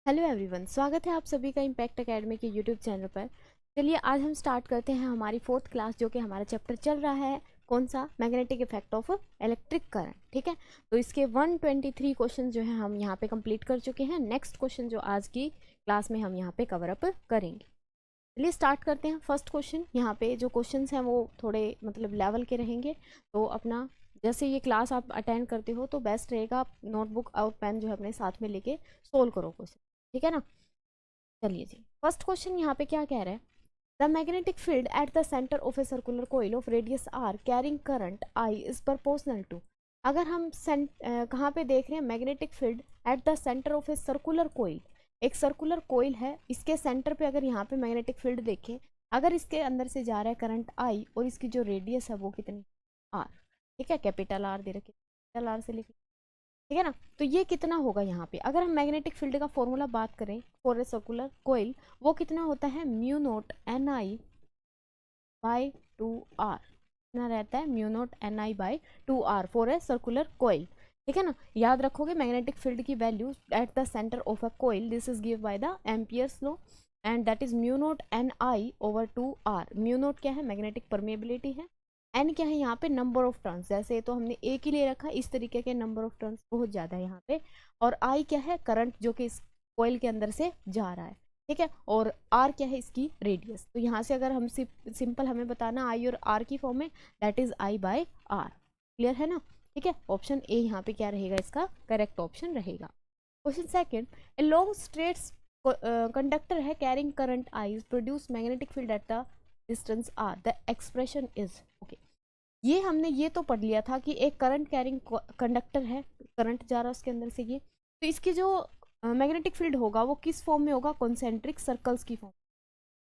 Hello everyone, स्वागत है आप सभी का इम्पैक्ट एकेडमी के यूट्यूब चैनल पर। चलिए आज हम स्टार्ट करते हैं हमारी फोर्थ क्लास, जो कि हमारा चैप्टर चल रहा है कौन सा, magnetic effect of electric current. ठीक है, तो इसके 123 क्वेश्चन जो है हम यहाँ पे कंप्लीट कर चुके हैं। नेक्स्ट क्वेश्चन जो आज की क्लास में हम यहाँ पे कवर अप करेंगे। चलिए स्टार्ट करते हैं। फर्स्ट क्वेश्चन, यहाँ पे जो क्वेश्चन हैं वो थोड़े मतलब लेवल के रहेंगे, तो अपना जैसे ये क्लास आप अटेंड करते हो तो बेस्ट रहेगा आप नोटबुक और पेन जो है अपने साथ में लेके सोल्व करो क्वेश्चन। ठीक है ना। चलिए जी, फर्स्ट क्वेश्चन यहाँ पे क्या कह रहा है, the magnetic field at the centre of a circular coil of radius R carrying current I is proportional to. अगर हम कहाँ पे देख रहे हैं, magnetic field at the centre of a circular coil, एक सर्कुलर कोइल है, इसके सेंटर पे अगर यहाँ पे मैग्नेटिक फील्ड देखें, अगर इसके अंदर से जा रहा है करंट आई और इसकी जो रेडियस है वो कितनी, आर। ठीक है, कैपिटल आर दे रखे, कैपिटल आर से लिख, ठीक है ना। तो ये कितना होगा यहाँ पे, अगर हम मैग्नेटिक फील्ड का फॉर्मूला बात करें फॉर ए सर्कुलर कोइल, वो कितना होता है, mu naught n I by 2r। कितना रहता है, mu naught n I by 2r for a circular coil. ठीक है ना, याद रखोगे मैग्नेटिक फील्ड की value at the centre of a coil, this is give by the ampere's law and that is mu naught n I over 2r। Mu naught क्या है, magnetic permeability है, N क्या है यहाँ पे, नंबर ऑफ टर्न्स, जैसे तो हमने एक ही ले रखा, इस तरीके के नंबर ऑफ टर्न्स बहुत ज्यादा है यहाँ पे, और आई क्या है, करंट जो कि इस कोइल के अंदर से जा रहा है। ठीक है, और आर क्या है, इसकी रेडियस। तो यहाँ से अगर हम सिंपल हमें बताना आई और आर की फॉर्म में, that is I by R. Clear है ना। ठीक है, ऑप्शन ए यहाँ पे क्या रहेगा, इसका करेक्ट ऑप्शन रहेगा। Question second, a long straight conductor है carrying current I produce magnetic field at the distance R, the expression is. Okay, ये हमने ये तो पढ़ लिया था कि एक करंट कैरिंग कंडक्टर है, करंट जा रहा है उसके अंदर से ये, तो इसकी जो मैग्नेटिक फील्ड होगा वो किस फॉर्म में होगा, कॉन्सेंट्रिक सर्कल्स की फॉर्म।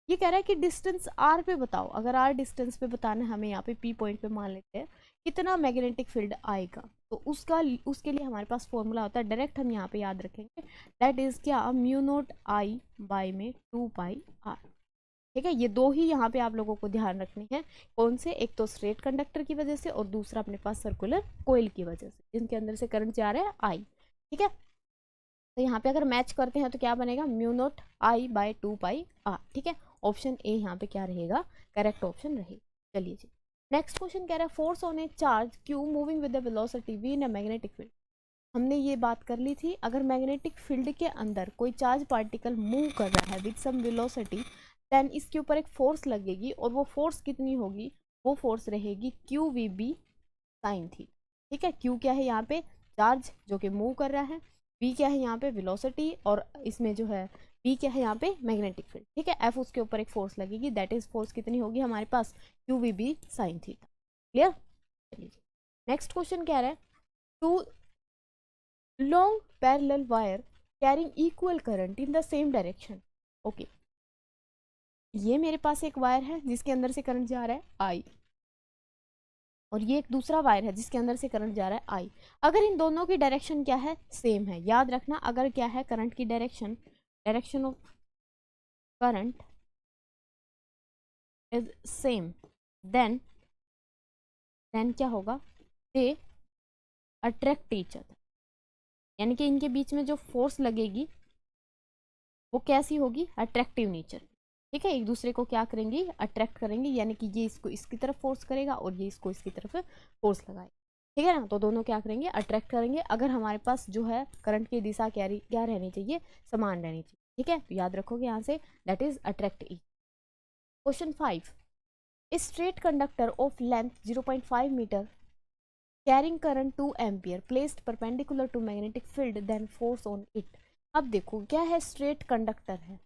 ये कह रहा है कि डिस्टेंस आर पे बताओ, अगर आर डिस्टेंस पे बताना है हमें, यहाँ पे पी पॉइंट पे मान लेते हैं, कितना मैग्नेटिक फील्ड आएगा, तो उसके लिए हमारे पास फॉर्मूला होता है, डायरेक्ट हम यहाँ पे याद रखेंगे, दैट इज क्या, म्यू नोट आई बाई में 2πr। ठीक है, ये दो ही यहाँ पे आप लोगों को ध्यान रखनी है, कौन से, एक तो स्ट्रेट कंडक्टर की वजह से और दूसरा अपने पास सर्कुलर कोइल की वजह से, जिनके अंदर से करंट जा रहा है आई। ठीक है, तो यहाँ पे अगर मैच करते हैं तो क्या बनेगा, म्यू नोट आई बाय 2πr। ठीक है, ऑप्शन ए यहाँ पे क्या रहेगा, करेक्ट ऑप्शन रहेगा। चलिए जी, नेक्स्ट क्वेश्चन कह रहा है, force on a charge q moving with the velocity v in a magnetic field. हमने ये बात कर ली थी, अगर मैग्नेटिक फील्ड के अंदर कोई चार्ज पार्टिकल मूव कर रहा है विद सम वेलोसिटी, देन इसके ऊपर एक फोर्स लगेगी, और वो फोर्स कितनी होगी, वो फोर्स रहेगी क्यू वी बी साइन थी। ठीक है, क्यू क्या है यहाँ पे, चार्ज जो कि मूव कर रहा है, वी क्या है यहाँ पे, वेलोसिटी, और इसमें जो है बी क्या है यहाँ पे, मैग्नेटिक फील्ड। ठीक है, एफ उसके ऊपर एक फोर्स लगेगी, दैट इज फोर्स कितनी होगी हमारे पास, Q V B sine theta. Clear. चलिए, नेक्स्ट क्वेश्चन कह रहा है, two long parallel wire carrying equal current in the same direction। Okay, ये मेरे पास एक वायर है जिसके अंदर से करंट जा रहा है आई, और ये एक दूसरा वायर है जिसके अंदर से करंट जा रहा है आई। अगर इन दोनों की डायरेक्शन क्या है, सेम है, याद रखना, अगर क्या है करंट की direction, direction of current is same, then क्या होगा, दे अट्रैक्ट ईच अदर, यानी कि इनके बीच में जो फोर्स लगेगी वो कैसी होगी, अट्रैक्टिव नेचर। ठीक है, एक दूसरे को क्या करेंगी, अट्रैक्ट करेंगे, यानी कि ये इसको इसकी तरफ फोर्स करेगा और ये इसको इसकी तरफ फोर्स लगाएगा। ठीक है ना, तो दोनों क्या करेंगे, अट्रैक्ट करेंगे, अगर हमारे पास जो है करंट की दिशा क्या रहनी चाहिए, समान रहनी चाहिए। ठीक है, तो याद रखोगे यहाँ से, that is attract e. Question 5, straight conductor of length 0.5 metre carrying current 2 ampere placed perpendicular to magnetic field then force on it. अब देखो क्या है, स्ट्रेट कंडक्टर है,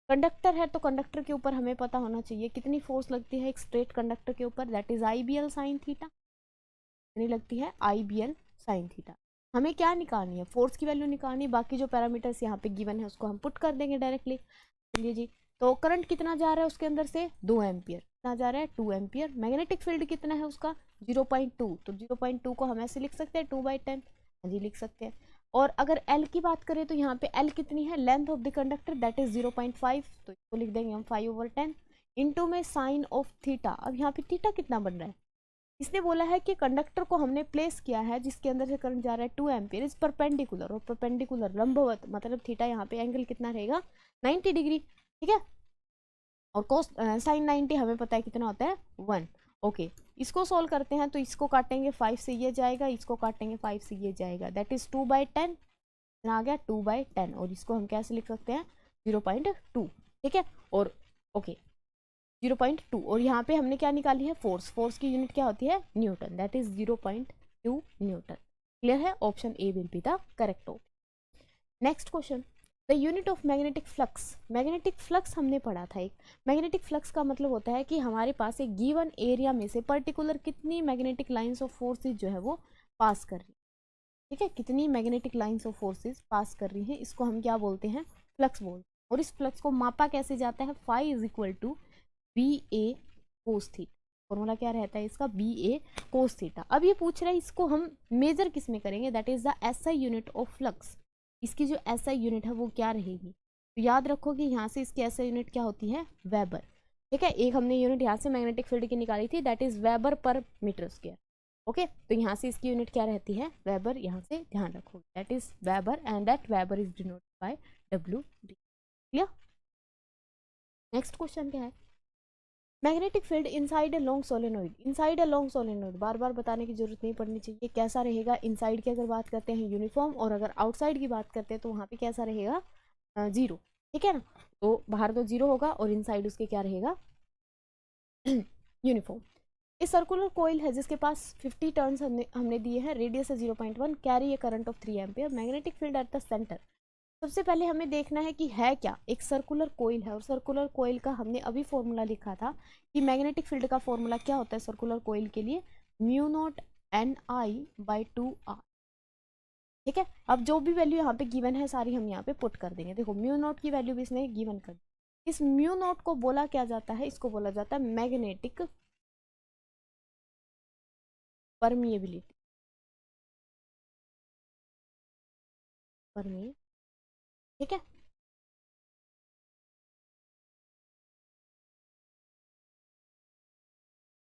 कंडक्टर है तो कंडक्टर के ऊपर हमें पता होना चाहिए कितनी फोर्स लगती है एक स्ट्रेट कंडक्टर के ऊपर, that is I B L sine theta. कितनी लगती है, I B L sine theta. हमें क्या निकालनी है, फोर्स की वैल्यू निकालनी है, बाकी जो पैरामीटर्स यहाँ पे गिवन है उसको हम पुट कर देंगे डायरेक्टली। चलिए जी, तो करंट कितना जा रहा है उसके अंदर से, 2 एम्पियर, कितना जा रहा है, 2 एम्पियर। मैग्नेटिक फील्ड कितना है उसका, 0.2, तो 0.2 को हम ऐसे लिख सकते हैं 2/10, हाँ जी लिख सकते हैं। और अगर L की बात करें तो यहाँ पे L कितनी है, length of the conductor, that is 0.5, तो इसको लिख देंगे हम 5/10 इंटू में साइन ऑफ थीटा। अब यहाँ पे थीटा कितना बन रहा है, इसने बोला है कि कंडक्टर को हमने प्लेस किया है जिसके अंदर से करंट जा रहा है 2 एम्पियर इज परपेंडिकुलर, और परपेंडिकुलर लंबवत मतलब थीटा यहाँ पे एंगल कितना रहेगा 90 डिग्री, ठीक है। और कोस साइन 90 हमें पता है कितना होता है 1। ओके, इसको सोल्व करते हैं तो इसको काटेंगे 5 से ये जाएगा, इसको काटेंगे 5 से ये जाएगा, दैट इज 2/10 आ गया 2/10, और इसको हम कैसे लिख सकते हैं 0.2, ठीक है। और ओके 0.2, और यहाँ पे हमने क्या निकाली है फोर्स, फोर्स की यूनिट क्या होती है newton, that is 0.2 newton. Clear है, option A will be the correct option. Next question, the unit of magnetic flux. Magnetic flux हमने पढ़ा था एक, मैग्नेटिक फ्लक्स का मतलब होता है कि हमारे पास एक गिवन एरिया में से पर्टिकुलर कितनी मैग्नेटिक लाइंस ऑफ फोर्सेज जो है वो पास कर रही है, ठीक है, कितनी मैग्नेटिक लाइंस ऑफ फोर्सेज पास कर रही है, इसको हम क्या बोलते हैं फ्लक्स बोलते हैं। और इस फ्लक्स को मापा कैसे जाता है, phi is equal to B A cos theta, formula क्या रहता है इसका बी ए कोस थीटा। अब ये पूछ रहा है इसको हम मेजर किस में करेंगे, that is the SI unit of flux, इसकी जो एसआई यूनिट है वो क्या रहेगी, तो याद रखो कि यहाँ से इसकी एसआई यूनिट क्या होती है वेबर, ठीक है। एक हमने यूनिट यहाँ से मैग्नेटिक फील्ड की निकाली थी, that is weber per metre square, okay. तो यहाँ से इसकी यूनिट क्या रहती है वेबर, यहाँ से ध्यान रखो that is weber, and that weber is denoted by W D. Clear. Next question क्या है, magnetic field inside a long solenoid, inside a long solenoid बार बार बताने की जरूरत नहीं पड़नी चाहिए, कैसा रहेगा इनसाइड की अगर बात करते हैं यूनिफॉर्म, और अगर आउटसाइड की बात करते हैं तो वहाँ पे कैसा रहेगा 0, ठीक है ना। तो बाहर तो 0 होगा और इनसाइड उसके क्या रहेगा यूनिफॉर्म। इस सर्कुलर कोइल है जिसके पास 50 टर्न्स हमने दिए हैं, रेडियस है 0.1, carry A current of 3 ampere, magnetic field at the centre. सबसे पहले हमें देखना है कि है क्या, एक सर्कुलर कोइल है, और सर्कुलर कोइल का हमने अभी फॉर्मूला लिखा था कि मैग्नेटिक फील्ड का फॉर्मूला क्या होता है सर्कुलर कोइल के लिए, mu naught n I by 2r, ठीक है। अब जो भी वैल्यू यहाँ पे गिवन है सारी हम यहाँ पे पुट कर देंगे, देखो म्यू नॉट की वैल्यू भी इसने गिवन कर दी। इस म्यू नॉट को बोला क्या जाता है, इसको बोला जाता है मैग्नेटिक परमिएबिलिटी, परमिए, ठीक है।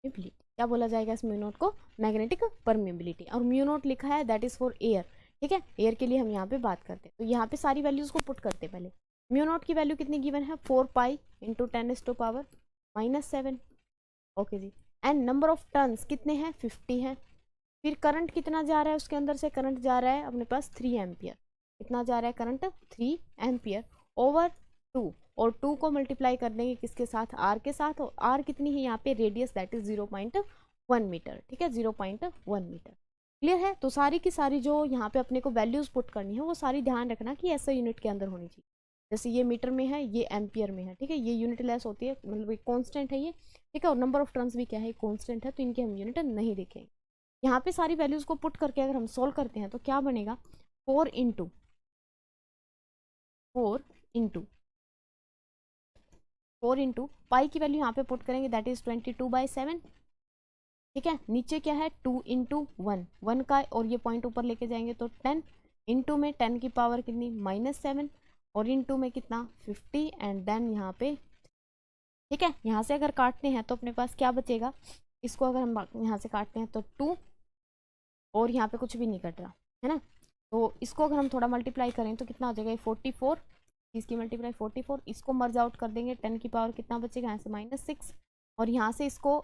क्या बोला जाएगा इस म्यू नोट को, मैग्नेटिक परमिएबिलिटी, और म्यू नोट लिखा है दैट इज फॉर एयर, ठीक है, एयर के लिए हम यहाँ पे बात करते हैं। तो यहाँ पे सारी वैल्यूज को पुट करते हैं पहले। म्यू नोट की वैल्यू कितनी गिवन है 4 पाई इंटू 10⁻⁻⁷, ओके जी। एंड नंबर ऑफ टर्न्स कितने हैं 50 हैं। फिर करंट कितना जा रहा है उसके अंदर से, करंट जा रहा है अपने पास 3 एम्पियर, कितना जा रहा है करंट 3 एम्पियर ओवर 2, और 2 को मल्टीप्लाई कर देंगे किसके साथ आर के साथ, और आर कितनी है यहाँ पे रेडियस दैट इज 0.1 मीटर, ठीक है 0.1 मीटर। क्लियर है। तो सारी की सारी जो यहाँ पे अपने को वैल्यूज पुट करनी है वो सारी ध्यान रखना कि ऐसा यूनिट के अंदर होनी चाहिए, जैसे ये मीटर में है ये एम्पियर में है, ठीक है, ये यूनिट लेस होती है मतलब कॉन्स्टेंट है ये, ठीक है, और नंबर ऑफ टर्न्स भी क्या है कॉन्स्टेंट है, तो इनके हम यूनिट नहीं देखेंगे। यहाँ पे सारी वैल्यूज को पुट करके अगर हम सोल्व करते हैं तो क्या बनेगा 4 इंटू 4 इंटू पाई की वैल्यू यहाँ पे पुट करेंगे दैट इज 22/7, ठीक है। नीचे क्या है 2 इंटू 1 का, और ये पॉइंट ऊपर लेके जाएंगे तो 10 इंटू में 10 की पावर कितनी -7, और इंटू में कितना 50, एंड देन यहाँ पे, ठीक है। यहाँ से अगर काटते हैं तो अपने पास क्या बचेगा, इसको अगर हम यहाँ से काटते हैं तो 2, और यहाँ पे कुछ भी नहीं कट रहा है ना, तो इसको अगर हम थोड़ा मल्टीप्लाई करें तो कितना हो जाएगा 44, इसकी मल्टीप्लाई 44, इसको मर्ज आउट कर देंगे 10 की पावर कितना बचेगा यहाँ से -6, और यहाँ से इसको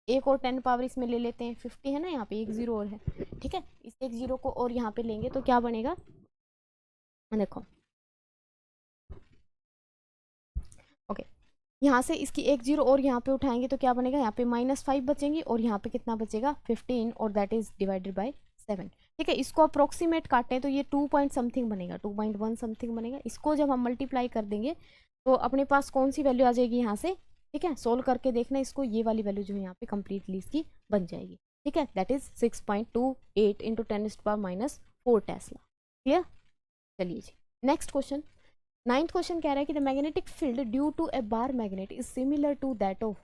एक और 10 पावर इसमें ले लेते हैं 50 है ना, यहाँ पे एक 0 और है, ठीक है, इस एक 0 को और यहाँ पे लेंगे तो क्या बनेगा, देखो ओके, यहाँ से इसकी एक 0 और यहाँ पे उठाएंगे तो क्या बनेगा, यहाँ पे -5 बचेंगी, और यहाँ पे कितना बचेगा 15, और दैट इज डिवाइडेड बाय 7, ठीक है। इसको अप्रोक्सीमेट काटें तो ये 2 पॉइंट समथिंग बनेगा, 2.1 समथिंग बनेगा। इसको जब हम मल्टीप्लाई कर देंगे तो अपने पास कौन सी वैल्यू आ जाएगी यहाँ से, ठीक है, सोल्व करके देखना इसको, ये वाली वैल्यू जो है यहाँ पे कंप्लीटली इसकी बन जाएगी, ठीक है, that is 6.28 into 10⁻⁴ Tesla. Clear. चलिए जी नेक्स्ट क्वेश्चन, 9th क्वेश्चन कह रहा है कि the magnetic field due to a bar magnet is similar to that of,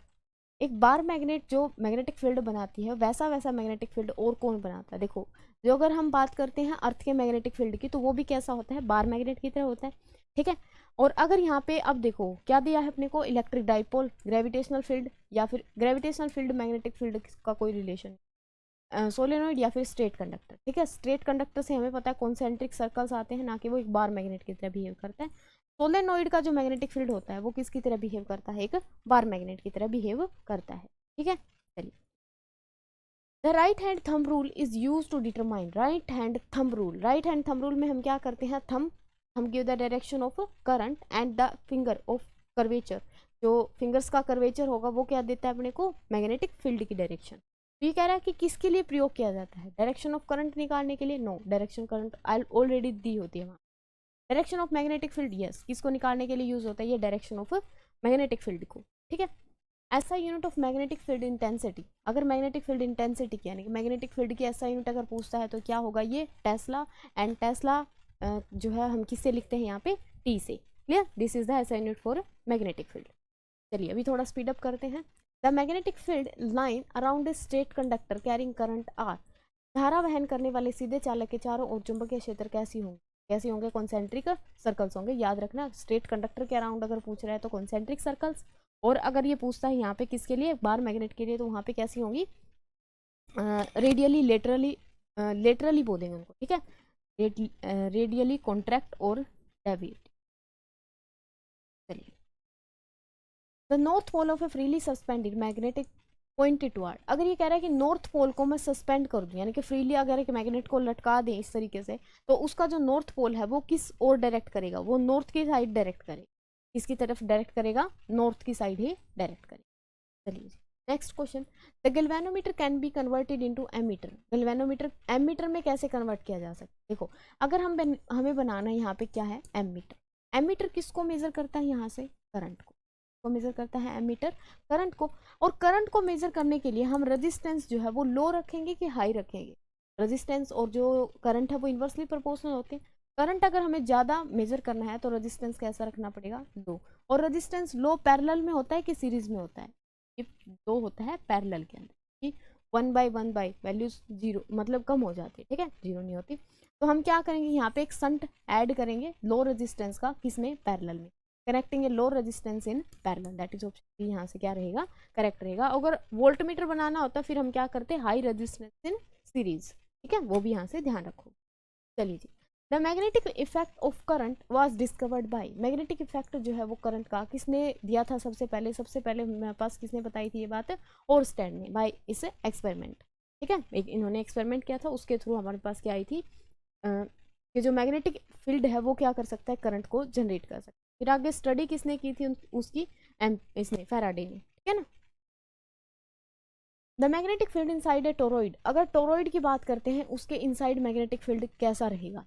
एक बार मैग्नेट जो मैग्नेटिक फील्ड बनाती है वैसा वैसा मैग्नेटिक फील्ड और कौन बनाता है। देखो जो अगर हम बात करते हैं अर्थ के मैग्नेटिक फील्ड की तो वो भी कैसा होता है बार मैग्नेट की तरह होता है, ठीक है। और अगर यहाँ पे अब देखो क्या दिया है अपने को, इलेक्ट्रिक डाइपोल, ग्रेविटेशनल फील्ड, या फिर ग्रेविटेशनल फील्ड मैग्नेटिक फील्ड का कोई रिलेशन, सोलेनोइड या फिर स्ट्रेट कंडक्टर। ठीक है, स्ट्रेट कंडक्टर से हमें पता है कॉन्सेंट्रिक सर्कल्स आते हैं, ना कि वो एक बार मैग्नेट की तरह बिहेव करता है। सोलेनोइड का जो मैग्नेटिक फील्ड होता है वो किसकी तरह बिहेव करता है, एक बार मैग्नेट की तरह बिहेव करता है। ठीक है, चलिए। The right hand thumb rule is use to determine, right hand thumb rule, right hand thumb rule में हम क्या करते हैं, thumb give the direction of current and the finger of curvature, जो फिंगर्स का कर्वेचर होगा वो क्या देता है अपने को, मैग्नेटिक फील्ड की डायरेक्शन। तो ये कह रहा है कि किसके लिए प्रयोग किया जाता है, डायरेक्शन ऑफ करंट निकालने के लिए, नो, डायरेक्शन करंट ऑलरेडी दी होती है वहाँ। Direction of magnetic field, yes, किसको निकालने के लिए यूज होता है, ये डायरेक्शन ऑफ मैग्नेटिक फील्ड को। ठीक है, ऐसा unit of magnetic field intensity, अगर मैग्नेटिक फील्ड इंटेंसिटी की यानी कि मैग्नेटिक फील्ड की ऐसा यूनिट अगर पूछता है तो क्या होगा, ये टेस्ला, एंड टेस्ला जो है हम किससे लिखते हैं यहाँ पे, टी से। Clear, this is the SI unit for magnetic field. चलिए अभी थोड़ा स्पीड अप करते हैं। The magnetic field line around a straight conductor carrying current are, धारा वहन करने वाले सीधे चालक के चारों ओर चुंबकीय क्षेत्र कैसी होंगे, कैसे होंगे, कॉन्सेंट्रिक सर्कल्स होंगे। याद रखना, स्ट्रेट कंडक्टर के अराउंड अगर पूछ रहा है तो कॉन्सेंट्रिक सर्कल्स, और अगर ये पूछता है यहाँ पे किसके लिए, बार मैग्नेट के लिए, तो वहाँ पे कैसी होंगी, रेडियली, लेटरली बोलेंगे उनको। ठीक है, रेडियली कॉन्ट्रैक्ट और डेविएट। चलिए, the north pole of a freely suspended magnetic pointed toward, अगर ये कह रहा है कि नॉर्थ पोल को मैं सस्पेंड कर दूं, यानी कि फ्रीली अगर एक मैग्नेट को लटका दें इस तरीके से, तो उसका जो नॉर्थ पोल है वो किस ओर डायरेक्ट करेगा, वो नॉर्थ की साइड डायरेक्ट करेगा। किसकी तरफ डायरेक्ट करेगा, नॉर्थ की साइड ही डायरेक्ट करेगा। चलिए next question, the galvanometer can be converted into ammeter, galvanometer ammeter में कैसे कन्वर्ट किया जा सकता है। देखो अगर हमें बनाना है यहाँ पे क्या है, एमीटर, एमीटर किसको मेजर करता है, यहाँ से करंट को मेजर करता है एमीटर, करंट को। और करंट को मेजर करने के लिए हम रेजिस्टेंस जो है वो लो रखेंगे कि हाई रखेंगे, रेजिस्टेंस और जो करंट है वो इन्वर्सली प्रोपोर्शनल होते हैं। करंट अगर हमें ज़्यादा मेजर करना है तो रेजिस्टेंस कैसा रखना पड़ेगा, लो। और रेजिस्टेंस लो पैरेलल में होता है कि सीरीज में होता है, ये दो होता है पैरेलल के अंदर, कि 1/1 वैल्यूज जीरो मतलब कम हो जाती है। ठीक है, जीरो नहीं होती। तो हम क्या करेंगे, यहाँ पे एक संट ऐड करेंगे लो रेजिस्टेंस का, किसमें, पैरेलल में, connecting a low resistance in parallel, that is option B, यहाँ से क्या रहेगा, करेक्ट रहेगा। अगर वोल्टमीटर बनाना होता फिर हम क्या करते, हाई रेजिस्टेंस इन सीरीज। ठीक है, वो भी यहाँ से ध्यान रखो। चलिए जी, the magnetic effect of current was discovered by, magnetic effect जो है वो करंट का किसने दिया था सबसे पहले, सबसे पहले मेरे पास किसने बताई थी ये बात, ओरस्टेड ने, बाय इस एक्सपेरिमेंट। ठीक है, एक इन्होंने एक्सपेरिमेंट किया था, उसके थ्रू हमारे पास क्या आई थी, कि जो मैग्नेटिक फील्ड है वो क्या कर सकता है, करंट को जनरेट कर सकता है। फिर आगे स्टडी किसने की थी उसकी, इसने, फैराडे ने। ठीक है ना। The magnetic field inside a toroid, अगर टोरॉइड की बात करते हैं उसके इनसाइड मैग्नेटिक फील्ड कैसा रहेगा,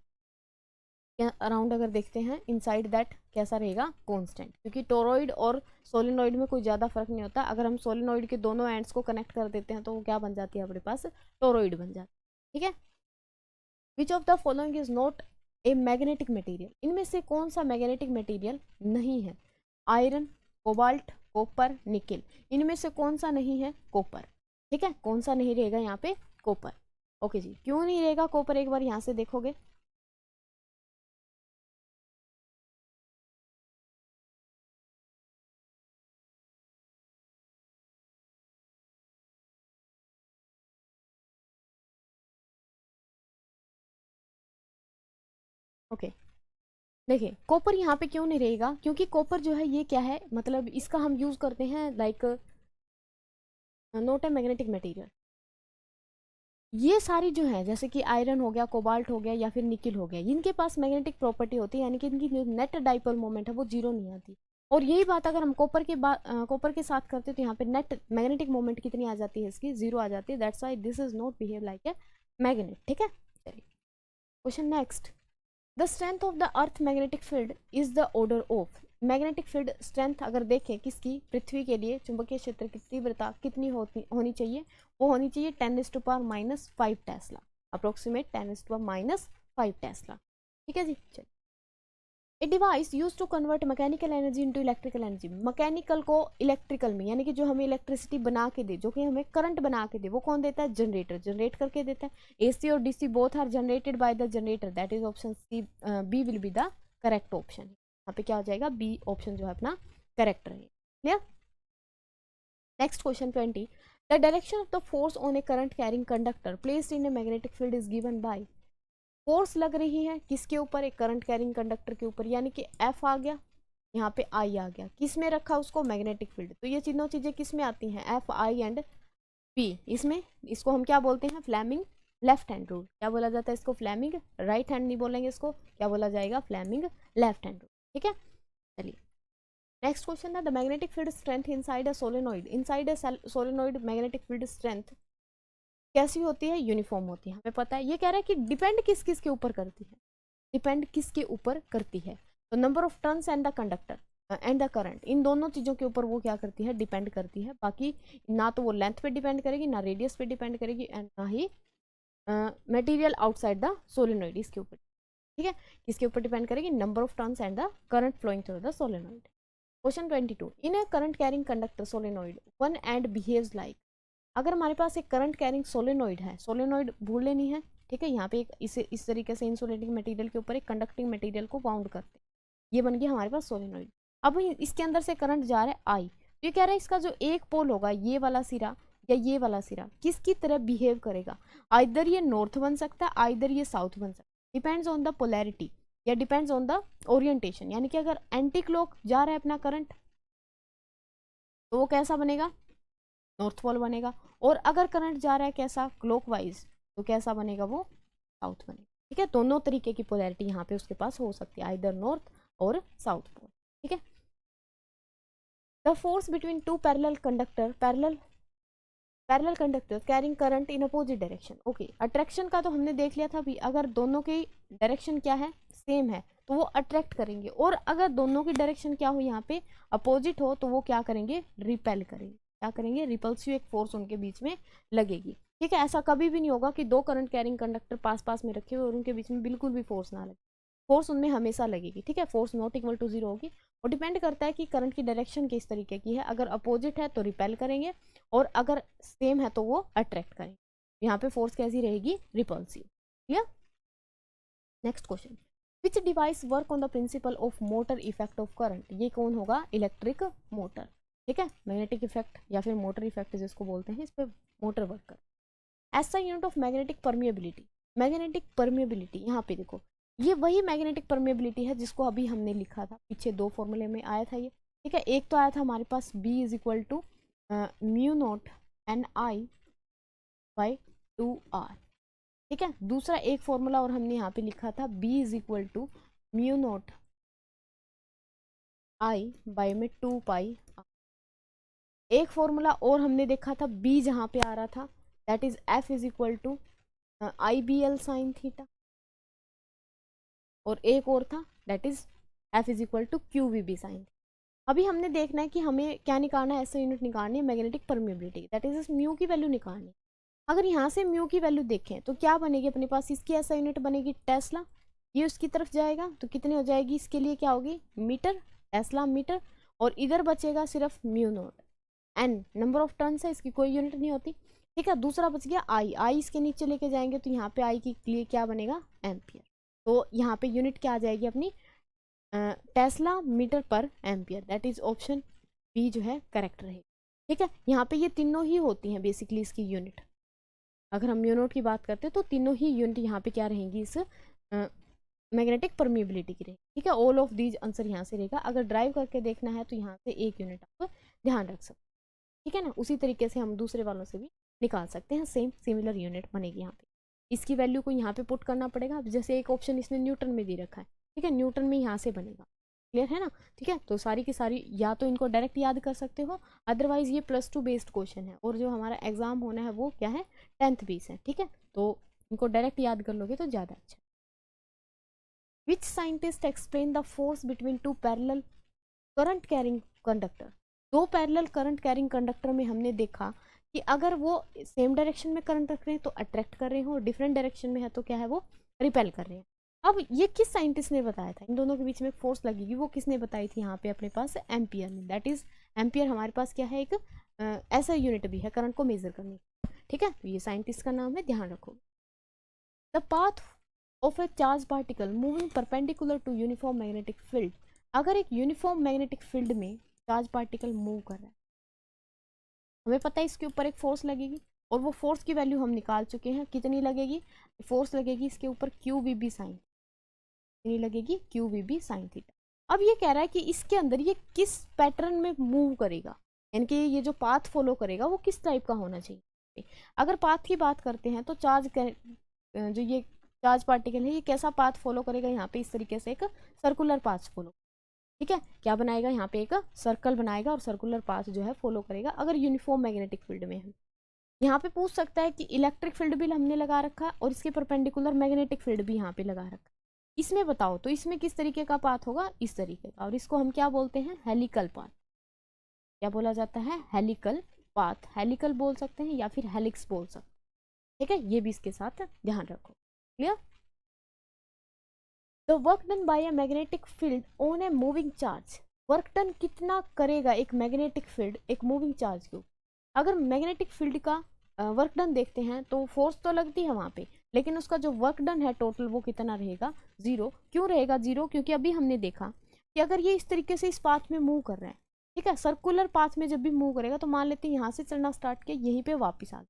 अराउंड अगर देखते हैं इनसाइड दैट कैसा रहेगा, कांस्टेंट, क्योंकि टोरॉइड और सोलेनोइड में कोई ज़्यादा फर्क नहीं होता। अगर हम सोलेनोइड के दोनों एंड्स को कनेक्ट कर देते हैं तो वो क्या बन जाती है अपने पास, टोरॉइड बन जाती है। ठीक है, which of the following is not a magnetic material, इनमें से कौन सा मैग्नेटिक मटेरियल नहीं है, आयरन, कोबाल्ट, कॉपर, निकेल, इनमें से कौन सा नहीं है, कॉपर। ठीक है, कौन सा नहीं रहेगा यहाँ पे, कॉपर। ओके जी, क्यों नहीं रहेगा कॉपर, एक बार यहाँ से देखोगे, ओके देखिए कॉपर यहाँ पे क्यों नहीं रहेगा, क्योंकि कॉपर जो है ये क्या है, मतलब इसका हम यूज करते हैं like not a magnetic material. ये सारी जो है जैसे कि आयरन हो गया, कोबाल्ट हो गया या फिर निकिल हो गया, इनके पास मैग्नेटिक प्रॉपर्टी होती है, यानी कि इनकी जो नेट डाइपोल मोमेंट है वो जीरो नहीं आती। और यही बात अगर हम कॉपर के साथ करते हैं तो यहाँ पे नेट मैग्नेटिक मोमेंट कितनी आ जाती है, इसकी जीरो आ जाती है। That's why this is not behave like a magnet. ठीक है, चलिए question next, the strength of the earth magnetic field is the order of, magnetic field strength अगर देखें किसकी, पृथ्वी के लिए चुंबकीय क्षेत्र की तीव्रता कितनी होनी चाहिए, वो होनी चाहिए 10⁻⁵ टेस्ला, अप्रोक्सीमेट 10⁻⁵ टेस्ला। ठीक है जी, चलिए, a device use to convert mechanical energy into electrical energy, mechanical को इलेक्ट्रिकल में, यानी कि जो हमें इलेक्ट्रिसिटी बना के दे, जो कि हमें करंट बना के दे, वो कौन देता है, जनरेटर, जनरेट करके देता है। एसी और DC both are generated by the generator, that is option C, B will be the correct option. यहाँ पे क्या हो जाएगा, बी ऑप्शन जो है अपना करेक्ट रहेगा। Clear. Next question 20, the direction of the force on A current carrying conductor placed in a magnetic field is given by. Force लग रही है किसके ऊपर, एक करंट कैरिंग कंडक्टर के ऊपर, यानी कि एफ आ गया, यहाँ पे आई आ गया, किस में रखा उसको, मैग्नेटिक फील्ड। तो ये तीनों चीजें किस में आती हैं, एफ आई एंड पी, इसमें इसको हम क्या बोलते हैं, फ्लेमिंग लेफ्ट हैंड रूल। क्या बोला जाता है इसको, फ्लेमिंग राइट हैंड नहीं बोलेंगे इसको, क्या बोला जाएगा, फ्लेमिंग लेफ्ट हैंड रूल। ठीक है, चलिए नेक्स्ट क्वेश्चन है, the magnetic field strength inside a solenoid, inside a solenoid magnetic field strength कैसी होती है, यूनिफॉर्म होती है, हमें पता है। ये कह रहा है कि डिपेंड किस किस के ऊपर करती है, डिपेंड किसके ऊपर करती है, तो number of turns and the conductor and the current, इन दोनों चीजों के ऊपर वो क्या करती है, डिपेंड करती है। बाकी ना तो वो लेंथ पे डिपेंड करेगी, ना रेडियस पे डिपेंड करेगी, एंड ना ही मटेरियल आउटसाइड द सोलेनोइड इसके ऊपर। ठीक है, किसके ऊपर डिपेंड करेगी, number of turns and the current flowing through the solenoid. Question 22, in a current carrying conductor solenoid one end behaves like. अगर हमारे पास एक करंट कैरिंग सोलेनोइड है, सोलेनोइड भूल लेनी है, ठीक है, यहाँ पे एक इस तरीके से इंसुलेटिंग मटेरियल के ऊपर एक कंडक्टिंग मटेरियल को बाउंड करते हैं, ये बन गया हमारे पास सोलेनोइड। अब इसके अंदर से करंट जा रहा है आई, तो ये कह रहा है इसका जो एक पोल होगा, ये वाला सिरा या ये वाला सिरा, किसकी तरह बिहेव करेगा, आइदर ये नॉर्थ बन सकता है, आइदर ये साउथ बन सकता है, डिपेंड्स ऑन द पोलैरिटी या डिपेंड्स ऑन द ओरिएंटेशन। यानी कि अगर एंटी क्लॉक जा रहा है अपना करंट तो वो कैसा बनेगा, नॉर्थ पोल बनेगा, और अगर करंट जा रहा है कैसा, क्लॉकवाइज, तो कैसा बनेगा, वो साउथ बनेगा। ठीक है, दोनों तरीके की पोलैरिटी यहाँ पे उसके पास हो सकती है, आइदर नॉर्थ और साउथ पोल। ठीक है, the force between two parallel conductor carrying current in opposite direction. Okay, attraction का तो हमने देख लिया था भी, अगर दोनों की डायरेक्शन क्या है, सेम है, तो वो अट्रैक्ट करेंगे, और अगर दोनों की डायरेक्शन क्या हो, यहाँ पे अपोजिट हो, तो वो क्या करेंगे, रिपेल करेंगे। क्या करेंगे, रिपल्सिव एक फोर्स उनके बीच में लगेगी। ठीक है, ऐसा कभी भी नहीं होगा कि दो करंट कैरिंग कंडक्टर पास पास में रखे हुए और उनके बीच में बिल्कुल भी फोर्स ना लगे, फोर्स उनमें हमेशा लगेगी। ठीक है, force not equal to zero होगी, और डिपेंड करता है कि करंट की डायरेक्शन किस तरीके की है, अगर अपोजिट है तो रिपेल करेंगे, और अगर सेम है तो वो अट्रैक्ट करेंगे। यहाँ पे फोर्स कैसी रहेगी, repulsive. Clear. Next question, which device work on the principle of motor effect of current. ये कौन होगा, इलेक्ट्रिक मोटर। ठीक है, मैग्नेटिक इफेक्ट या फिर मोटर इफेक्ट जिसको बोलते हैं, इस पर मोटर वर्क कर। ऐसा unit of magnetic permeability, magnetic permeability, यहाँ पे देखो, ये वही मैग्नेटिक परमिएबिलिटी है जिसको अभी हमने लिखा था, पीछे दो फॉर्मूले में आया था ये। ठीक है, एक तो आया था हमारे पास B is equal to mu naught n I by 2R। ठीक है, दूसरा एक फॉर्मूला और हमने यहाँ पे लिखा था B is equal to mu naught I by में 2 पाई। एक फॉर्मूला और हमने देखा था B जहाँ पे आ रहा था, that is F is equal to IBL sine theta, और एक और था that is F is equal to QVB sine. अभी हमने देखना है कि हमें क्या निकालना है, ऐसे यूनिट निकालनी है, magnetic permeability, that is mu की वैल्यू निकालनी। अगर यहाँ से म्यू की वैल्यू देखें तो क्या बनेगी अपने पास, इसकी ऐसा यूनिट बनेगी टेस्ला, ये उसकी तरफ जाएगा तो कितनी हो जाएगी, इसके लिए क्या होगी, मीटर, टेस्ला मीटर, और इधर बचेगा सिर्फ mu naught. N number of turns है, इसकी कोई यूनिट नहीं होती। ठीक है, दूसरा बच गया आई, आई इसके नीचे लेके जाएंगे तो यहाँ पे आई के लिए क्या बनेगा, एम्पियर। तो यहाँ पे यूनिट क्या आ जाएगी अपनी, tesla metre per ampere, that is option B जो है करेक्ट रहेगा। ठीक है, यहाँ पे ये तीनों ही होती हैं बेसिकली इसकी यूनिट, अगर हम यूनिट की बात करते हैं तो तीनों ही यूनिट यहाँ पे क्या रहेंगी, इस मैग्नेटिक परमिएबिलिटी की रहेगी। ठीक है, ऑल ऑफ दीज आंसर यहाँ से रहेगा। अगर ड्राइव करके देखना है तो यहाँ से एक यूनिट आप ध्यान रख सकते हैं। ठीक है ना, उसी तरीके से हम दूसरे वालों से भी निकाल सकते हैं, सेम सिमिलर यूनिट बनेगी। यहाँ पे इसकी वैल्यू को यहाँ पे पुट करना पड़ेगा, जैसे एक ऑप्शन इसने न्यूटन में दे रखा है। ठीक है, न्यूटन में यहाँ से बनेगा, क्लियर है ना। ठीक है, तो सारी की सारी या तो इनको डायरेक्ट याद कर सकते हो, अदरवाइज ये +2 बेस्ड क्वेश्चन है, और जो हमारा एग्जाम होना है वो क्या है, 10th बेस है। ठीक है, तो इनको डायरेक्ट याद कर लोगे तो ज़्यादा अच्छा। Which scientist explain the force between two parallel current carrying conductor. दो पैरेलल करंट कैरिंग कंडक्टर में हमने देखा कि अगर वो सेम डायरेक्शन में करंट रख रहे हैं तो अट्रैक्ट कर रहे हो, और डिफरेंट डायरेक्शन में है तो क्या है, वो रिपेल कर रहे हैं। अब ये किस साइंटिस्ट ने बताया था, इन दोनों के बीच में फोर्स लगेगी, वो किसने बताई थी, यहाँ पे अपने पास एम्पियर ने। दैट इज एम्पियर हमारे पास क्या है, एक ऐसा यूनिट भी है करंट को मेजर करने का। ठीक है, तो ये साइंटिस्ट का नाम है, ध्यान रखो। The path of a charge particle moving perpendicular to uniform magnetic field अगर एक यूनिफॉर्म मैग्नेटिक फील्ड में चार्ज पार्टिकल मूव कर रहा है, हमें पता है इसके ऊपर एक फोर्स लगेगी और वो फोर्स की वैल्यू हम निकाल चुके हैं, कितनी लगेगी, फोर्स लगेगी इसके ऊपर QVB साइन, कितनी लगेगी QVB साइन थीटा। अब ये कह रहा है कि इसके अंदर ये किस पैटर्न में मूव करेगा, यानी कि ये जो पाथ फॉलो करेगा वो किस टाइप का होना चाहिए। अगर पाथ की बात करते हैं तो जो ये चार्ज पार्टिकल है ये कैसा पाथ फॉलो करेगा, यहाँ पे इस तरीके से एक सर्कुलर पाथ फॉलो, ठीक है, क्या बनाएगा, यहाँ पे एक सर्कल बनाएगा और सर्कुलर पाथ जो है फॉलो करेगा अगर यूनिफॉर्म मैग्नेटिक फील्ड में है। यहाँ पे पूछ सकता है कि इलेक्ट्रिक फील्ड भी हमने लगा रखा है और इसके परपेंडिकुलर मैग्नेटिक फील्ड भी यहाँ पे लगा रखा है, इसमें बताओ तो इसमें किस तरीके का पाथ होगा, इस तरीके का, और इसको हम क्या बोलते हैं, हेलिकल पाथ। क्या बोला जाता है, हेलिकल पाथ, हेलिकल बोल सकते हैं या फिर हेलिक्स बोल सकते हैं, ठीक है, ये भी इसके साथ ध्यान रखो। Clear. The work done by a magnetic field on a moving charge, work done कितना करेगा एक मैग्नेटिक फील्ड एक मूविंग चार्ज के ऊपर। अगर मैग्नेटिक फील्ड का वर्क डन देखते हैं तो फोर्स तो लगती है वहां पे, लेकिन उसका जो वर्क डन है टोटल वो कितना रहेगा, 0। क्यों रहेगा 0, क्योंकि अभी हमने देखा कि अगर ये इस तरीके से इस पाथ में मूव कर रहे हैं, ठीक है, सर्कुलर पाथ में जब भी मूव करेगा तो मान लेते हैं यहाँ से चलना स्टार्ट किया, यहीं पे वापस आ,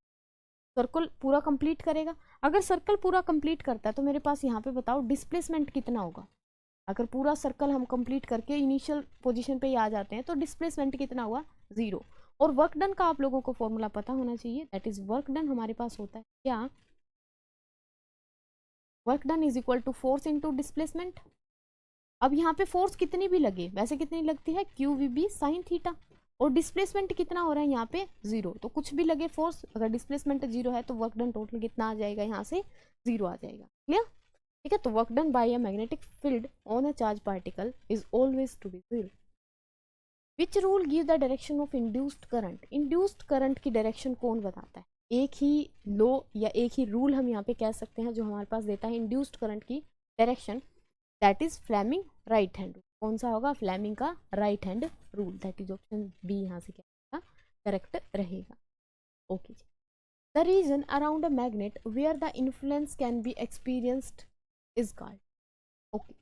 सर्कल पूरा कंप्लीट करेगा। अगर सर्कल पूरा कंप्लीट करता है तो मेरे पास यहाँ पे बताओ डिस्प्लेसमेंट कितना होगा। अगर पूरा सर्कल हम कंप्लीट करके इनिशियल पोजीशन पे ही आ जाते हैं तो डिस्प्लेसमेंट कितना हुआ, 0। और वर्क डन का आप लोगों को फॉर्मूला पता होना चाहिए, दैट इज वर्क डन हमारे पास होता है क्या, work done is equal to force into displacement. अब यहाँ पे फोर्स कितनी भी लगे, वैसे कितनी लगती है, QVB साइन थीटा, और डिस्प्लेसमेंट कितना हो रहा है यहाँ पे 0, तो कुछ भी लगे फोर्स, अगर डिस्प्लेसमेंट 0 है तो वर्क डन टोटल कितना आ जाएगा, यहाँ से 0 आ जाएगा। क्लियर, ठीक है। तो work done by a magnetic field on a charge particle is always to be 0। Which rule give the direction of induced current, induced current की डायरेक्शन कौन बताता है, एक ही लॉ या एक ही रूल हम यहाँ पे कह सकते हैं जो हमारे पास देता है इंड्यूस्ड करंट की direction, that is Fleming right hand. कौन सा होगा, फ्लेमिंग का right hand rule, that is option B यहाँ से क्या करेक्ट रहेगा। ओके जी। The region around a magnet where the influence can be experienced is called, okay,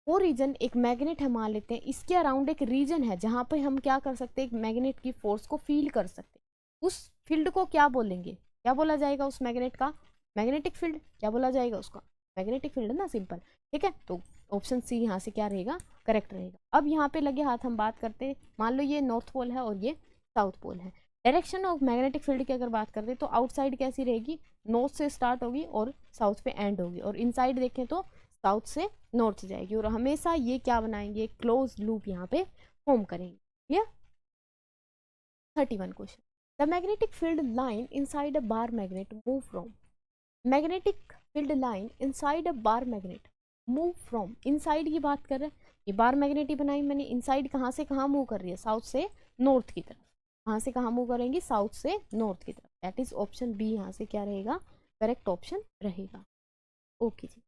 वो रीजन एक मैग्नेट है मान लेते हैं, इसके अराउंड एक रीजन है जहां पे हम क्या कर सकते हैं, एक मैग्नेट की फोर्स को फील कर सकते हैं, उस फील्ड को क्या बोलेंगे, क्या बोला जाएगा उस मैग्नेट का, मैग्नेटिक फील्ड, क्या बोला जाएगा उसका, मैग्नेटिक फील्ड ना, सिंपल, ठीक है। तो ऑप्शन सी यहाँ से क्या रहेगा, करेक्ट रहेगा। अब यहाँ पे लगे हाथ हम बात करते हैं, मान लो ये नॉर्थ पोल है और ये साउथ पोल है, डायरेक्शन ऑफ मैग्नेटिक फील्ड की अगर बात करते हैं तो आउटसाइड कैसी रहेगी, नॉर्थ से स्टार्ट होगी और साउथ पे एंड होगी, और इनसाइड देखें तो साउथ से नॉर्थ जाएगी, और हमेशा ये क्या बनाएंगे, क्लोज लूप यहाँ पे फॉर्म करेंगे। Clear. 31 question, the magnetic field line inside a bar magnet move from, magnetic field line inside a bar magnet move from, inside की बात कर रहे हैं, ये बार मैग्नेट ही बनाई मैंने, इनसाइड कहाँ से कहाँ मूव कर रही है, साउथ से नॉर्थ की तरफ, कहाँ से कहाँ मूव करेंगी, साउथ से नॉर्थ की तरफ, दैट इज ऑप्शन बी यहाँ से क्या रहेगा, करेक्ट ऑप्शन रहेगा। ओके जी।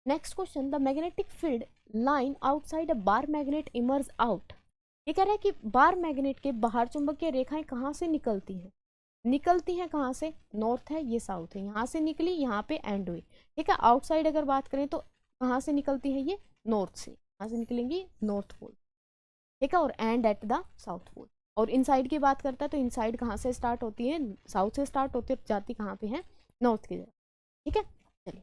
Next question, the magnetic field line outside a bar magnet emerge out, ये कह रहा है कि बार मैग्नेट के बाहर चुंबकीय रेखाएं कहाँ से निकलती हैं, निकलती हैं कहाँ से, नॉर्थ है ये साउथ है, यहाँ से निकली यहाँ पे एंड हुई, ठीक है। आउटसाइड अगर बात करें तो कहाँ से निकलती है, ये नॉर्थ से, कहाँ से निकलेंगी, नॉर्थ पोल, ठीक है, और and at the south pole. और इनसाइड की बात करता है तो इनसाइड कहाँ से स्टार्ट होती है, साउथ से स्टार्ट होती है, जाती कहाँ पे है, नॉर्थ की तरफ, ठीक है। चलिए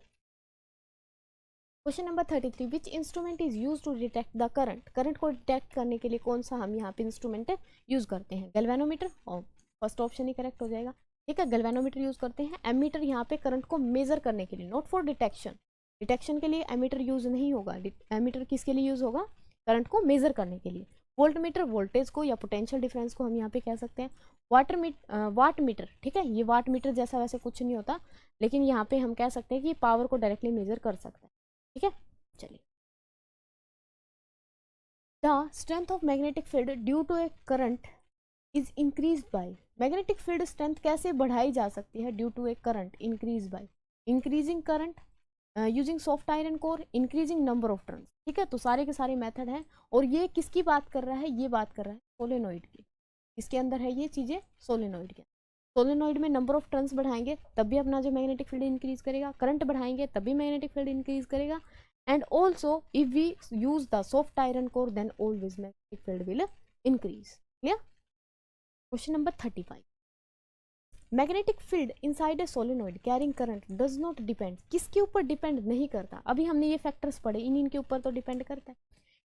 question number 33, which instrument is use to detect the current, current को डिटेक्ट करने के लिए कौन सा हम यहाँ पे इंस्ट्रूमेंट यूज करते हैं, गैल्वेनोमीटर, और फर्स्ट ऑप्शन ही करेक्ट हो जाएगा, ठीक है, गैल्वेनोमीटर यूज करते हैं। एमीटर यहाँ पे करंट को मेजर करने के लिए, नॉट फॉर डिटेक्शन, डिटेक्शन के लिए एमीटर यूज नहीं होगा, एमीटर किसके लिए यूज होगा, करंट को मेजर करने के लिए। वोल्ट मीटर वोल्टेज को या पोटेंशियल डिफरेंस को हम यहाँ पे कह सकते हैं। वाट मीटर, ठीक है, ये वाट मीटर जैसा वैसे कुछ नहीं होता, लेकिन यहाँ पे हम कह सकते हैं कि पावर को डायरेक्टली मेजर कर सकते हैं, ठीक है। चलिए, the strength of magnetic field due to a current is increase by, magnetic field strength कैसे बढ़ाई जा सकती है, due to a current, increase by increasing current, using soft iron core, increasing number of turns, ठीक है। तो सारे के सारे मेथड हैं, और ये किसकी बात कर रहा है, ये बात कर रहा है सोलेनोइड की, इसके अंदर है ये चीजें सोलेनोइड के, सोलेनोइड में नंबर ऑफ टर्न्स बढ़ाएंगे तब भी अपना जो मैग्नेटिक फील्ड इंक्रीज करेगा, करंट बढ़ाएंगे तब भी मैग्नेटिक फील्ड इंक्रीज करेगा, and also if we use the soft iron core then always magnetic field will increase. Clear? Question number 35. Magnetic field inside a solenoid carrying current does not depend, किसके ऊपर depend नहीं करता? अभी हमने ये factors पढ़े, इनके ऊपर तो डिपेंड करता है।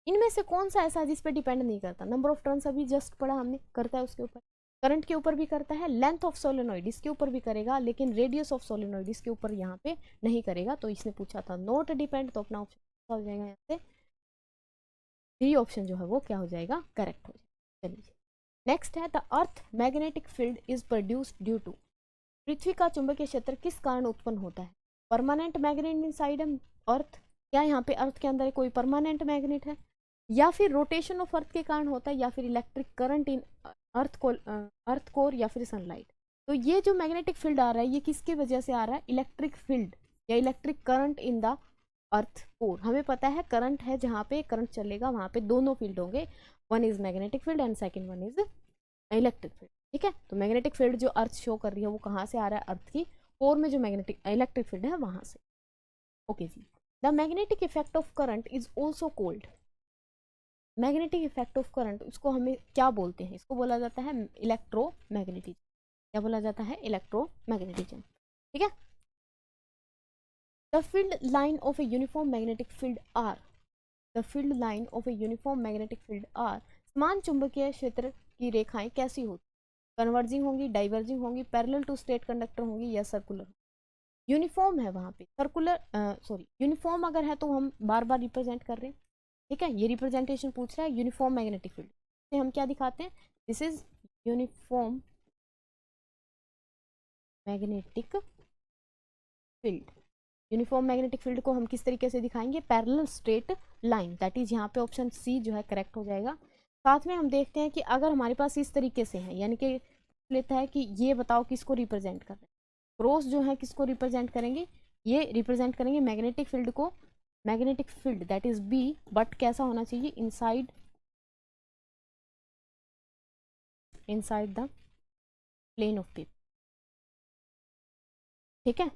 इनमें से कौन सा ऐसा है जिस पे डिपेंड नहीं करता? नंबर ऑफ टर्न्स अभी जस्ट पढ़ा हमने, करता है उसके ऊपर। करंट के ऊपर भी करता है, लेंथ ऑफ सोलेनोइड इसके ऊपर भी करेगा, लेकिन रेडियस ऑफ सोलेनोइड इसके ऊपर यहाँ पे नहीं करेगा। तो इसने पूछा था नॉट डिपेंड, तो अपना ऑप्शन हो जाएगा यहाँ से डी ऑप्शन जो है वो क्या हो जाएगा? करेक्ट हो जाएगा। चलिए नेक्स्ट है the earth magnetic field is produced due to, पृथ्वी का चुंबकीय क्षेत्र किस कारण उत्पन्न होता है? परमानेंट मैग्नेट इनसाइड अर्थ, क्या यहाँ पे अर्थ के अंदर कोई परमानेंट मैग्नेट है, या फिर रोटेशन ऑफ अर्थ के कारण होता है, या फिर electric current in earth core, या फिर सनलाइट। तो ये जो मैग्नेटिक फील्ड आ रहा है ये किसकी वजह से आ रहा है? इलेक्ट्रिक फील्ड या electric current in the earth core. हमें पता है करंट है, जहाँ पे करंट चलेगा वहां पे दोनों फील्ड होंगे, one is magnetic field and second one is electric field. ठीक है, तो मैग्नेटिक फील्ड जो अर्थ शो कर रही है वो कहाँ से आ रहा है? अर्थ की कोर में जो मैग्नेटिक इलेक्ट्रिक फील्ड है वहां से। ओके जी, the magnetic effect of current is also called, magnetic effect of current इसको हमें क्या बोलते हैं? इसको बोला जाता है इलेक्ट्रोमैग्नेटिज्म। क्या बोला जाता है? इलेक्ट्रोमैग्नेटिज्म। ठीक है, the field line of a uniform magnetic field are, the field line of a uniform magnetic field are, समान चुंबकीय क्षेत्र की रेखाएं कैसी होती? कन्वर्जिंग होंगी, डाइवर्जिंग होंगी, पैरेलल टू स्ट्रेट कंडक्टर होंगी, या सर्कुलर? यूनिफॉर्म है वहां पे, सर्कुलर सॉरी यूनिफॉर्म अगर है तो हम बार बार रिप्रेजेंट कर रहे हैं। ठीक है, ये रिप्रेजेंटेशन पूछ रहा है यूनिफॉर्म मैग्नेटिक फील्ड से हम क्या दिखाते हैं? This is uniform magnetic field. Uniform magnetic field को हम किस तरीके से दिखाएंगे? Parallel straight line, that is यहाँ पे ऑप्शन सी जो है करेक्ट हो जाएगा। साथ में हम देखते हैं कि अगर हमारे पास इस तरीके से है, यानी कि लेता है कि ये बताओ किसको रिप्रेजेंट कर रहे हैं, क्रॉस जो है किसको रिप्रेजेंट करेंगे? ये रिप्रेजेंट करेंगे मैग्नेटिक फील्ड को, magnetic field that is B, but कैसा होना चाहिए? Inside the plane of paper. ठीक है,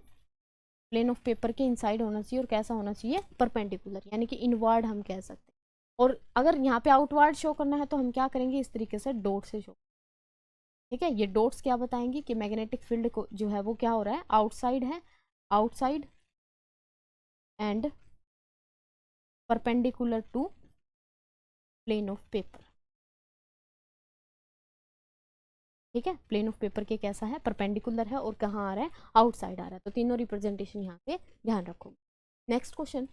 प्लेन ऑफ पेपर के इनसाइड होना चाहिए, और कैसा होना चाहिए? परपेंडिकुलर, यानी कि इनवर्ड हम कह सकते हैं। और अगर यहाँ पे आउटवर्ड शो करना है तो हम क्या करेंगे? इस तरीके से डॉट से शो। ठीक है, ये डॉट्स क्या बताएंगे कि मैग्नेटिक फील्ड को जो है वो क्या हो रहा है? आउटसाइड है, outside and perpendicular to plane of paper. ठीक है, प्लेन ऑफ पेपर के कैसा है? परपेंडिकुलर है, और कहाँ आ रहा है? आउटसाइड आ रहा है। तो तीनों रिप्रेजेंटेशन यहाँ पे ध्यान रखो। Next question,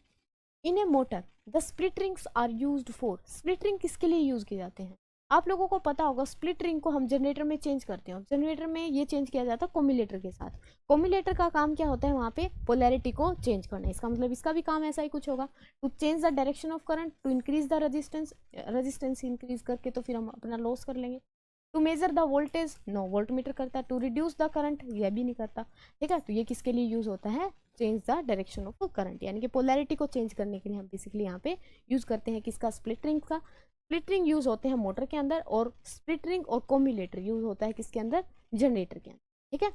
in a motor the split rings are used for, split ring किसके लिए यूज किए जाते हैं? आप लोगों को पता होगा स्प्लिट रिंग को हम जनरेटर में चेंज करते हैं, जनरेटर में ये चेंज किया जाता है कोम्युलेटर के साथ। कोम्युलेटर का काम क्या होता है? वहाँ पे पोलैरिटी को चेंज करना है। इसका मतलब इसका भी काम ऐसा ही कुछ होगा, to change the direction of current, to increase the resistance, resistance increase करके तो फिर हम अपना लॉस कर लेंगे। To measure the voltage, no voltmeter करता है। टू रिड्यूस द करंट, यह भी नहीं करता। ठीक है, तो ये किसके लिए यूज होता है? Change the direction of current, यानी कि पोलैरिटी को चेंज करने के लिए हम बेसिकली यहाँ पे यूज करते हैं किसका? स्प्लिट रिंग का। स्प्लिट रिंग यूज होते हैं मोटर के अंदर, और स्प्लिट रिंग और कोम्युलेटर यूज होता है किसके अंदर? जनरेटर के अंदर। ठीक है,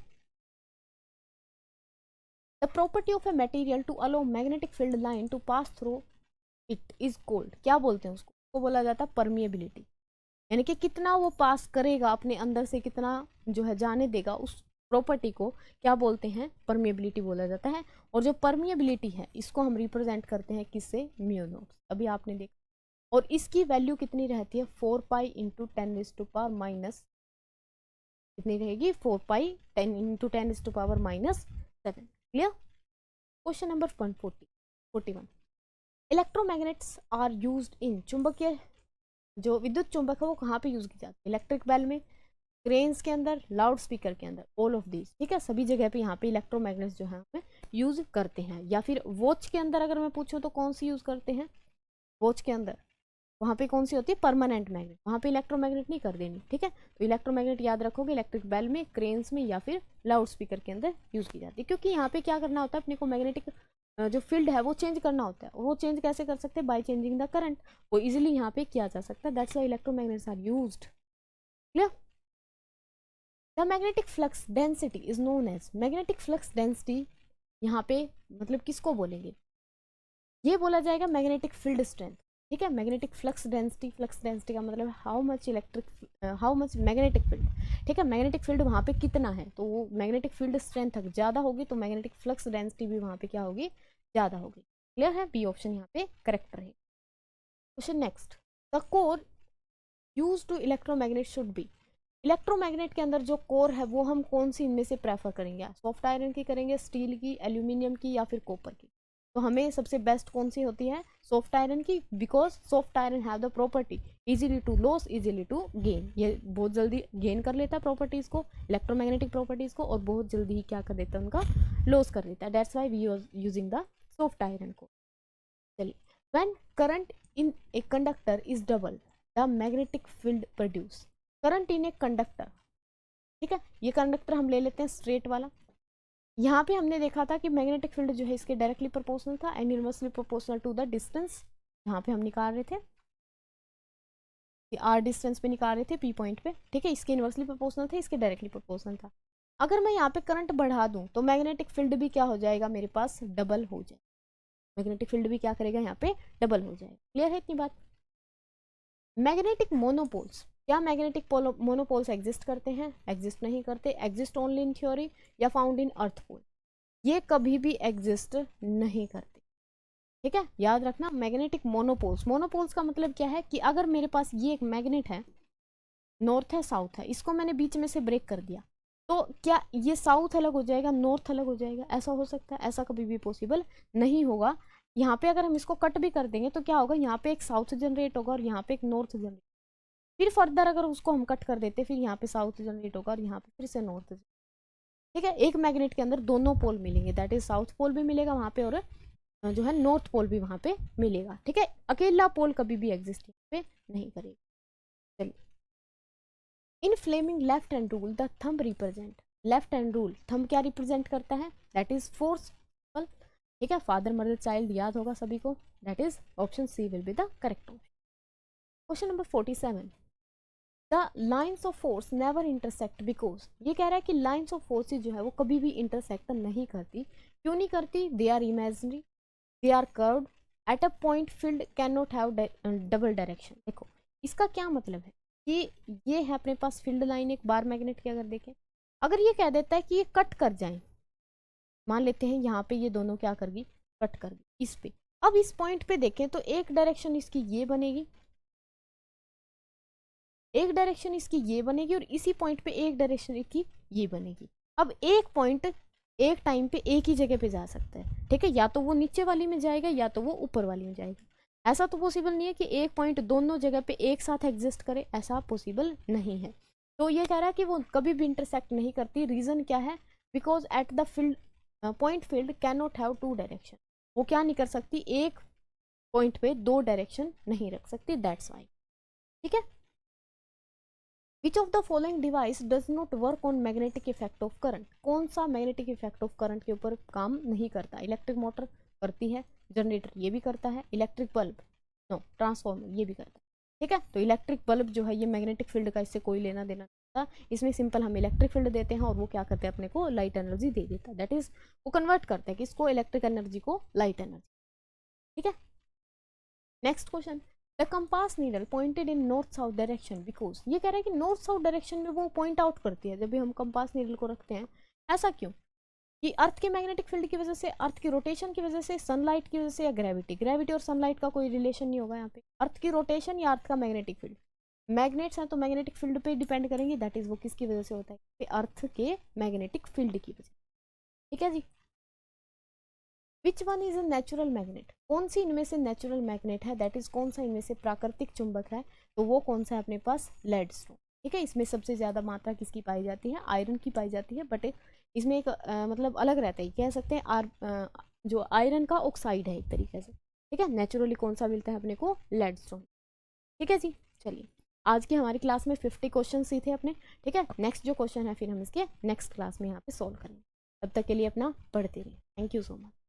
the property of a material to allow magnetic field line to pass through it is called, क्या बोलते हैं उसको बोला जाता है परमिएबिलिटी, यानी कि कितना वो पास करेगा अपने अंदर से, कितना जो है जाने देगा, उस प्रॉपर्टी को क्या बोलते हैं? परमिएबिलिटी बोला जाता है। और जो परमिएबिलिटी है इसको हम रिप्रेजेंट करते हैं किससे? म्यू नॉट, अभी आपने देखा। और इसकी वैल्यू कितनी रहती है? 4 पाई इंटू 10⁻⁻, कितनी रहेगी? 4 pi 10 into 10⁻⁻7। Clear? Question number 141, electromagnets are used in, चुंबकीय जो विद्युत चुंबक है वो कहाँ पे यूज की जाती है? इलेक्ट्रिक बेल में, क्रेन्स के अंदर, लाउड स्पीकर के अंदर, ऑल ऑफ दिस। ठीक है, सभी जगह पे यहाँ पे इलेक्ट्रोमैग्नेट्स जो है हमें यूज करते हैं। या फिर वॉच के अंदर अगर मैं पूछूं तो कौन सी यूज करते हैं? वॉच के अंदर वहाँ पे कौन सी होती है? परमानेंट मैग्नेट, वहाँ पे इलेक्ट्रोमैग्नेट नहीं कर देनी। ठीक है, तो इलेक्ट्रोमैग्नेट याद रखोगे इलेक्ट्रिक बेल में, क्रेन्स में, या फिर लाउड स्पीकर के अंदर यूज की जाती है। क्योंकि यहाँ पे क्या करना होता है? अपने को मैग्नेटिक जो फील्ड है वो चेंज करना होता है, और वो चेंज कैसे कर सकते हैं? बाय चेंजिंग द करंट, वो इजीली यहाँ पे किया जा सकता है। That's why electromagnets are used. Clear? The magnetic flux density is known as, magnetic flux density यहाँ पे मतलब किसको बोलेंगे? ये बोला जाएगा मैग्नेटिक फील्ड स्ट्रेंथ, ठीक है। मैग्नेटिक फ्लक्स डेंसिटी का मतलब हाउ मच मैग्नेटिक फील्ड, ठीक है। मैग्नेटिक फील्ड वहाँ पे कितना है, तो वो मैग्नेटिक फील्ड स्ट्रेंथ ज़्यादा होगी तो मैग्नेटिक फ्लक्स डेंसिटी भी वहाँ पे क्या होगी, ज़्यादा होगी। क्लियर है, बी ऑप्शन यहाँ पे करेक्ट रहेगा। Question next, the core use to electromagnet should be. Electromagnet के अंदर जो कोर है वो हम कौन सी इनमें से प्रेफर करेंगे, सॉफ्ट आयरन की करेंगे, स्टील की, एल्यूमिनियम की, या फिर कॉपर की। तो हमें सबसे बेस्ट कौन सी होती है, सॉफ्ट आयरन की, because soft iron have the property easily to loss easily to gain. ये बहुत जल्दी गेन कर लेता है प्रॉपर्टीज को, इलेक्ट्रोमैग्नेटिक प्रॉपर्टीज को, और बहुत जल्दी ही क्या कर देता है, उनका लॉस कर देता है। That's why we using the soft iron को। चलिए, when current in a conductor is double the magnetic field produce. Current in a conductor, ठीक है, ये कंडक्टर हम ले लेते हैं स्ट्रेट वाला। यहाँ पे हमने देखा था कि मैग्नेटिक फील्ड जो है इसके डायरेक्टली प्रोपोर्शनल था and inversely proportional to the distance. यहाँ पे हम निकाल रहे थे आर डिस्टेंस पे निकाल रहे थे पी पॉइंट पे, ठीक है। इसके इनवर्सली प्रोपोर्शनल थे, इसके डायरेक्टली प्रोपोर्शनल था। अगर मैं यहाँ पे करंट बढ़ा दूँ तो मैग्नेटिक फील्ड भी क्या हो जाएगा, मेरे पास डबल हो जाए। मैग्नेटिक फील्ड भी क्या करेगा, यहाँ पे डबल हो जाएगा। क्लियर है इतनी बात। मैग्नेटिक मोनोपोल्स, क्या मैग्नेटिक मोनोपोल्स एग्जिस्ट करते हैं, एग्जिस्ट नहीं करते, एग्जिस्ट ओनली इन थ्योरी या फाउंड इन अर्थ पोल। ये कभी भी एग्जिस्ट नहीं करते, ठीक है। याद रखना, मैग्नेटिक मोनोपोल्स का मतलब क्या है कि अगर मेरे पास ये एक मैग्नेट है, नॉर्थ है साउथ है, इसको मैंने बीच में से ब्रेक कर दिया, तो क्या ये साउथ अलग हो जाएगा, नॉर्थ अलग हो जाएगा, ऐसा हो सकता है? ऐसा कभी भी पॉसिबल नहीं होगा। यहाँ पे अगर हम इसको कट भी कर देंगे तो क्या होगा, यहाँ पे एक साउथ जनरेट होगा और यहाँ पे एक नॉर्थ जनरेट, फिर फर्दर अगर उसको हम कट कर देते फिर यहाँ पे साउथ जनरेट होगा और यहाँ पे फिर से नॉर्थ, ठीक है। एक मैग्नेट के अंदर दोनों पोल मिलेंगे, दैट इज साउथ पोल भी मिलेगा वहाँ पे और जो है नॉर्थ पोल भी वहाँ पे मिलेगा, ठीक है। अकेला पोल कभी भी एग्जिस्ट यहाँ पे नहीं करेगा। चलिए, in Fleming left hand rule the thumb represent. Left hand rule thumb क्या रिप्रेजेंट करता है, दैट इज फोर्स, ठीक है। फादर मदर चाइल्ड याद होगा सभी को, that is option C will be the correct option. Question number 47, the lines of force never intersect because. ये कह रहा है कि लाइन्स ऑफ फोर्स जो है वो कभी भी इंटरसेक्ट नहीं करती। क्यों नहीं करती, they are imaginary, they are curved, at a point field can not have double direction. देखो इसका क्या मतलब है कि ये है अपने पास फील्ड लाइन एक बार मैग्नेट की, अगर देखें, अगर ये कह देता है कि ये कट कर जाए, मान लेते हैं यहाँ पे ये दोनों क्या कर गई, कट कर गई इस पे। अब इस पॉइंट पे देखें तो एक डायरेक्शन इसकी ये बनेगी, एक डायरेक्शन इसकी ये बनेगी, और इसी पॉइंट पे एक डायरेक्शन इसकी ये बनेगी। अब एक पॉइंट एक टाइम पे एक ही जगह पे जा सकता है, ठीक है। या तो वो नीचे वाली में जाएगा या तो वो ऊपर वाली में जाएगा। ऐसा तो पॉसिबल नहीं है कि एक पॉइंट दोनों जगह पे एक साथ एग्जिस्ट करे, ऐसा पॉसिबल नहीं है। तो ये कह रहा है कि वो कभी भी इंटरसेक्ट नहीं करती। रीजन क्या है, because at the field point field can not have two direction. वो क्या नहीं कर सकती, एक पॉइंट पे दो डायरेक्शन नहीं रख सकती, दैट्स वाई, ठीक है। Which of the following device does not work on magnetic effect of current? कौन सा मैग्नेटिक इफेक्ट ऑफ करंट के ऊपर काम नहीं करता? इलेक्ट्रिक मोटर करती है, जनरेटर ये भी करता है, इलेक्ट्रिक बल्ब नो, ट्रांसफॉर्मर ये भी करता है, ठीक है। तो इलेक्ट्रिक बल्ब जो है ये मैग्नेटिक फील्ड का इससे कोई लेना देना नहीं होता। इसमें सिंपल हम इलेक्ट्रिक फील्ड देते हैं और वो क्या करते हैं, अपने को लाइट एनर्जी दे देता है, दैट इज वो कन्वर्ट करते हैं किसको, इलेक्ट्रिक एनर्जी को लाइट एनर्जी, ठीक है। Next question, the compass needle pointed in north south direction because. ये कह रहा है कि नॉर्थ साउथ डायरेक्शन में वो पॉइंट आउट करती है जब भी हम कंपास नीडल को रखते हैं। ऐसा क्यों, कि अर्थ के मैग्नेटिक फील्ड की वजह से, अर्थ की रोटेशन की वजह से, सनलाइट की वजह से, या ग्रेविटी और सनलाइट का कोई रिलेशन नहीं होगा यहाँ पे। अर्थ की रोटेशन या अर्थ का मैग्नेटिक फील्ड, मैग्नेट्स हैं तो मैग्नेटिक फील्ड पे डिपेंड करेंगे, दैट इज वो किसकी वजह से होता है, अर्थ के मैग्नेटिक फील्ड की वजह, ठीक है जी। Which one is a natural magnet, कौन सी इनमें से नेचुरल मैग्नेट है, दैट इज कौन सा इनमें से प्राकृतिक चुंबक है, तो वो कौन सा है अपने पास, लेडस्टोन, ठीक है। इसमें सबसे ज्यादा मात्रा किसकी पाई जाती है, आयरन की पाई जाती है, बट इसमें एक मतलब अलग रहता है, कह सकते हैं जो आयरन का ऑक्साइड है एक तरीके से, ठीक है। नेचुरली कौन सा मिलता है अपने को, लेडस्टोन, ठीक है जी। चलिए, आज की हमारी क्लास में 50 क्वेश्चन ही थे अपने, ठीक है। नेक्स्ट जो क्वेश्चन है फिर हम इसके नेक्स्ट क्लास में यहाँ पे सॉल्व करेंगे। तब तक के लिए अपना पढ़ते रहिए, थैंक यू सो मच।